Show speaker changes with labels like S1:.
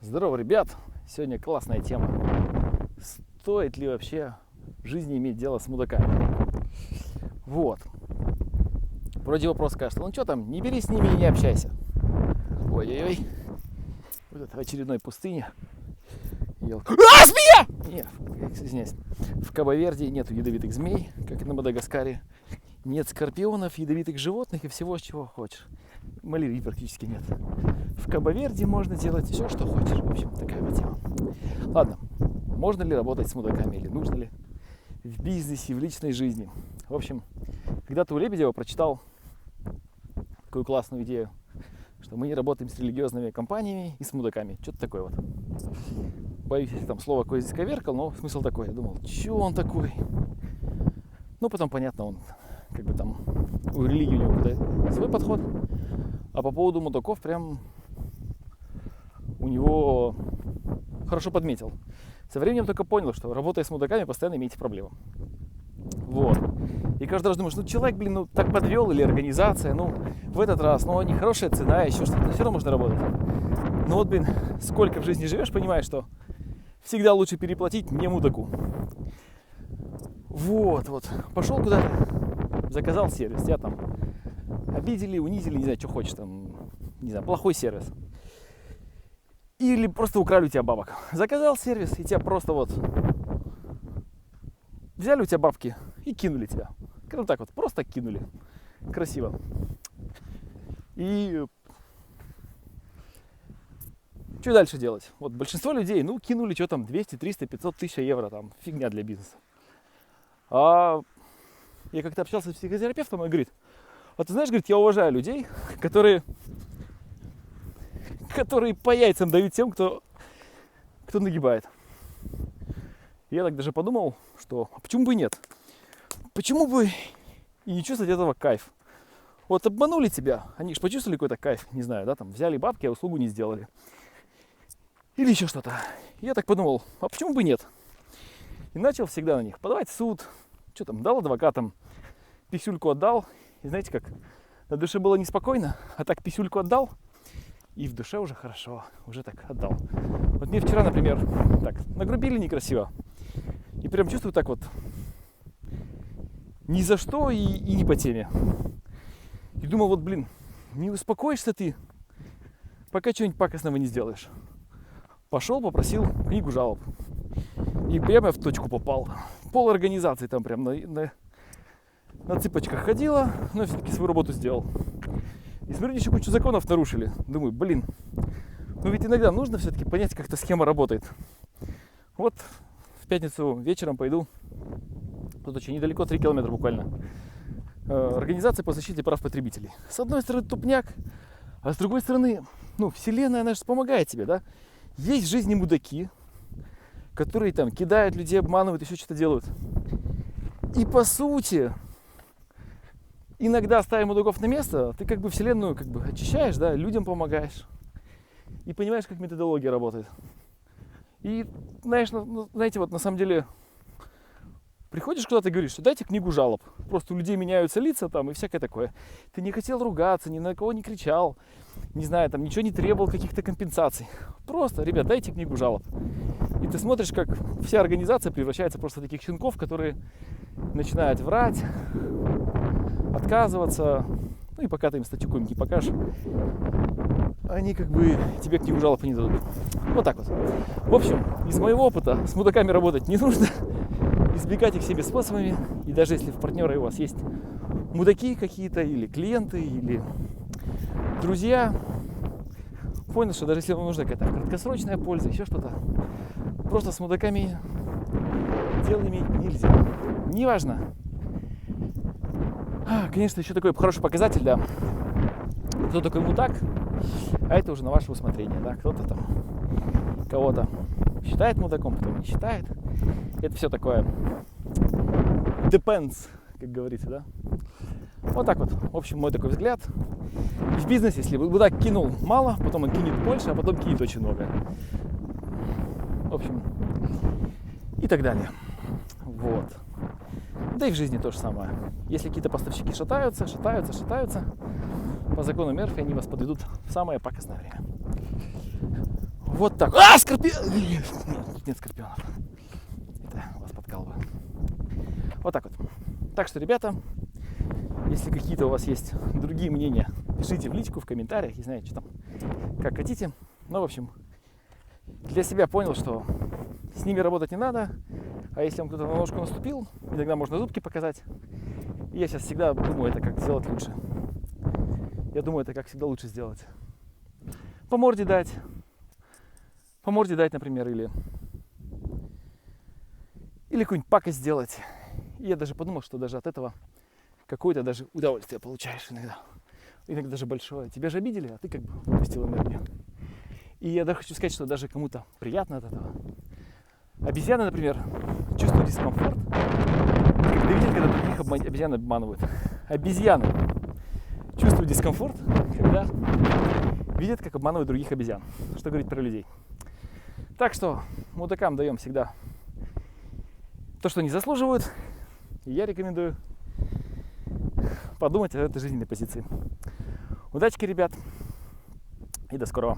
S1: Здорово, ребят! Сегодня классная тема. Стоит ли вообще в жизни иметь дело с мудаками? Вот. Вроде вопрос кажется, ну что там, не бери с ними и не общайся. Ой-ой-ой. Вот это в очередной пустыне. Змея! Нет, извиняюсь. В Кабо-Верде нету ядовитых змей, как и на Мадагаскаре. Нет скорпионов, ядовитых животных и всего, чего хочешь. Малярии практически нет. В Кабо-Верде можно делать все, что хочешь. В общем, такая вот тема. Ладно, можно ли работать с мудаками или нужно ли в бизнесе, в личной жизни? В общем, когда-то у Лебедева прочитал такую классную идею, что мы не работаем с религиозными компаниями и с мудаками. Что-то такое вот. Боюсь, если там слово какое-то исковеркал, но смысл такой. Я думал, что он такой? Ну, потом, понятно, он как бы там у религии у него какой-то свой подход. А по поводу мудаков прям у него хорошо подметил. Со временем только понял, что работая с мудаками, постоянно имеете проблемы. Вот. И каждый раз думаешь, ну человек, ну так подвел, или организация, ну в этот раз, ну нехорошая цена, еще что-то, все равно можно работать. Но вот, сколько в жизни живешь, понимаешь, что всегда лучше переплатить не мудаку. Вот. Пошел куда-то, заказал сервис, тебя там обидели, унизили, не знаю, что хочешь, там, не знаю, плохой сервис. Или просто украли у тебя бабок. Заказал сервис, и тебя просто взяли у тебя бабки и кинули тебя. Ну так вот, просто кинули. Красиво. И что дальше делать? Вот большинство людей, кинули, что там, 200, 300, 500 тысяч евро, там, фигня для бизнеса. А я как-то общался с психотерапевтом, и он говорит, вот ты знаешь, говорит, я уважаю людей, которые по яйцам дают тем, кто нагибает. Я так даже подумал, что а почему бы и нет? Почему бы и не чувствовать этого кайф? Вот обманули тебя, они же почувствовали какой-то кайф, не знаю, да, там взяли бабки, а услугу не сделали. Или еще что-то. Я так подумал, а почему бы и нет? И начал всегда на них подавать в суд, что там, дал адвокатам, писюльку отдал. И знаете как, на душе было неспокойно, а так писюльку отдал, и в душе уже хорошо, уже так отдал. Вот мне вчера, например, так, нагрубили некрасиво. И прям чувствую так вот, ни за что и не по теме. И думал, не успокоишься ты, пока что-нибудь пакостного не сделаешь. Пошел, попросил книгу жалоб. И прямо в точку попал. Пол организации там прям на цыпочках ходила, но все-таки свою работу сделал. И смотрю, еще кучу законов нарушили. Думаю, ведь иногда нужно все-таки понять, как эта схема работает. Вот в пятницу вечером пойду, тут очень недалеко, 3 километра буквально, организация по защите прав потребителей. С одной стороны тупняк, а с другой стороны, вселенная, она же помогает тебе, да? Есть в жизни мудаки, которые там кидают людей, обманывают, еще что-то делают. И по сути, иногда ставя мудаков на место, ты как бы вселенную очищаешь, да, людям помогаешь. И понимаешь, как методология работает. И, знаешь, знаете, на самом деле, приходишь куда-то и говоришь, что дайте книгу жалоб. Просто у людей меняются лица там и всякое такое. Ты не хотел ругаться, ни на кого не кричал, не знаю, там ничего не требовал, каких-то компенсаций. Просто, ребят, дайте книгу жалоб. И ты смотришь, как вся организация превращается просто в таких щенков, которые начинают врать, отказываться. И пока ты им статью какую-нибудь не покажешь, они тебе книгу жалоб не дадут. Вот так вот. В общем, из моего опыта с мудаками работать не нужно. Избегать их всеми способами. И даже если в партнеры у вас есть мудаки какие-то, или клиенты, или друзья, понял, что даже если вам нужна какая-то краткосрочная польза, еще что-то, просто с мудаками дело иметь нельзя. Неважно. Конечно, еще такой хороший показатель, да, кто такой мудак, а это уже на ваше усмотрение, да, кто-то там кого-то считает мудаком, кто не считает. Это все такое depends, как говорится, да. Вот так вот, в общем, мой такой взгляд. В бизнесе, если мудак кинул мало, потом он кинет больше, а потом кинет очень много. В общем, и так далее. Вот. Да и в жизни то же самое. Если какие-то поставщики шатаются, по закону Мерфи они вас подведут в самое пакостное время. Вот так. А, скорпион! Нет скорпионов. Это вас подкалываю. Вот так вот. Так что, ребята, если какие-то у вас есть другие мнения, пишите в личку, в комментариях, не знаю, что там, как хотите. Ну, в общем, для себя понял, что с ними работать не надо. А если вам кто-то на ножку наступил, иногда можно зубки показать. И я сейчас всегда думаю, это как сделать лучше. Я думаю, это как всегда лучше сделать. По морде дать, например, или какую-нибудь пакость сделать. И я даже подумал, что даже от этого какое-то даже удовольствие получаешь иногда. Иногда даже большое. Тебя же обидели, а ты как бы выпустил энергию. И я даже хочу сказать, что даже кому-то приятно от этого. Обезьяны, например, чувствуют дискомфорт, когда видят, когда других обезьян обманывают. Обезьяны чувствуют дискомфорт, когда видят, как обманывают других обезьян. Что говорить про людей. Так что мудакам даем всегда то, что они заслуживают. И я рекомендую подумать о этой жизненной позиции. Удачки, ребят, и до скорого.